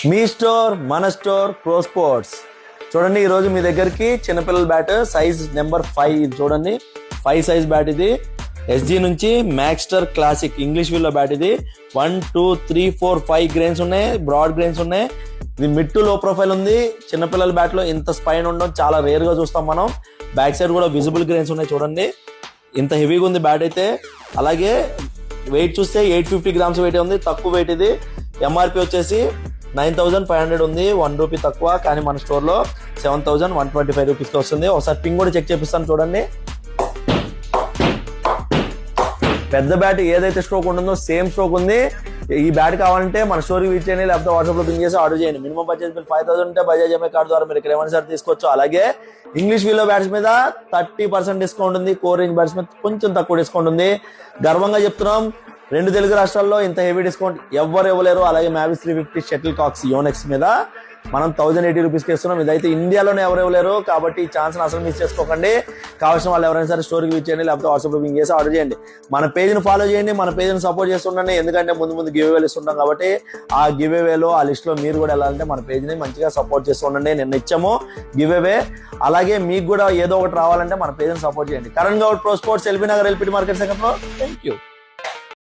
మీ store మన store pro sports. చూడండి, ఈరోజు మీ దగ్గరికి చిన్నపిల్లల బ్యాట్ సైజ్ నెంబర్ 5 ఇది చూడండి. 5 సైజ్ బ్యాట్ ఇది. ఎస్జీ నుంచి మ్యాక్స్టర్ క్లాసిక్ ఇంగ్లీష్ వీల్ బ్యాట్ ఇది. 1 2 3 4 5 గ్రెయిన్స్ ఉన్నాయి, బ్రాడ్ గ్రెయిన్స్ ఉన్నాయి. ఇది మిడ్ టు లో ప్రొఫైల్ ఉంది. చిన్నపిల్లల బ్యాట్ లో ఇంత స్పైన్ ఉండడం చాలా రేర్ గా చూస్తాం మనం. బ్యాక్ సైడ్ కూడా విజిబుల్ గ్రెయిన్స్ ఉన్నాయి చూడండి. ఇంత హెవీగా ఉంది బ్యాట్ అయితే. అలాగే వెయిట్ చూస్తే 850 గ్రామ్స్ వెయిట్ ఉంది, తక్కువ వెయిట్ ఇది. ఎంఆర్పి వచ్చేసి 9500 ఉంది, 1 రూపీ తక్కువ. కానీ మన స్టోర్ లో 7125 రూపీస్ కి వస్తుంది. ఒకసారి పింగ్ కూడా చెక్ చేపిస్తాను చూడండి. పెద్ద బ్యాట్ ఏదైతే స్ట్రోక్ ఉంటుందో సేమ్ స్ట్రోక్ ఉంది. ఈ బ్యాట్ కావాలంటే మన స్టోర్కి విజిట్ చేయండి, లేకపోతే వాట్సాప్ లో పింగ్ చేసి ఆర్డర్ చేయండి. మినిమం పర్చేజ్ బిల్ 5000 ఉంటే బజాజ్ ఎంఐ కార్డు ద్వారా మీరు ఇక్కడ ఏమైనా సరే తీసుకోవచ్చు. అలాగే ఇంగ్లీష్ వీల్లో బ్యాట్స్ మీద 30% డిస్కౌంట్ ఉంది. కోర్ రేంజ్ బ్యాట్స్ మీద కొంచెం తక్కువ డిస్కౌంట్ ఉంది. గర్వంగా చెప్తున్నాం, 2 తెలుగు రాష్ట్రాల్లో ఇంత హెవీ డిస్కౌంట్ ఎవ్వరు ఇవ్వలేరు. అలాగే మ్యావిస్ 350 షటిల్ కాక్స్ యోనెక్స్ మీద మనం 1080 రూపీస్కి ఇస్తున్నాం. ఇదైతే ఇండియాలోనే ఎవరు ఇవ్వలేరు. కాబట్టి ఈ ఛాన్స్ అసలు మిస్ చేసుకోకండి. కావాల్సిన వాళ్ళు ఎవరైనా సరే స్టోర్కి విజిట్ చేయండి, లేకపోతే వాట్సాప్ లో పింగ్ చేసి ఆర్డర్ చేయండి. మన పేజ్ని ఫాలో చేయండి, మన పేజ్ని సపోర్ట్ చేస్తుండండి. ఎందుకంటే ముందు గివ్ అవేలు ఇస్తుంటాం కాబట్టి ఆ గివ్ అవేలో ఆ లిస్ట్ లో మీరు కూడా వెళ్ళాలంటే మన పేజ్ని మంచిగా సపోర్ట్ చేస్తూ ఉండండి. నిన్న ఇచ్చాము గివ్ అవే. అలాగే మీకు కూడా ఏదో ఒకటి రావాలంటే మన పేజ్ని సపోర్ట్ చేయండి. Karan Goud pro sports, LB Nagar, LPT market second floor. Thank you.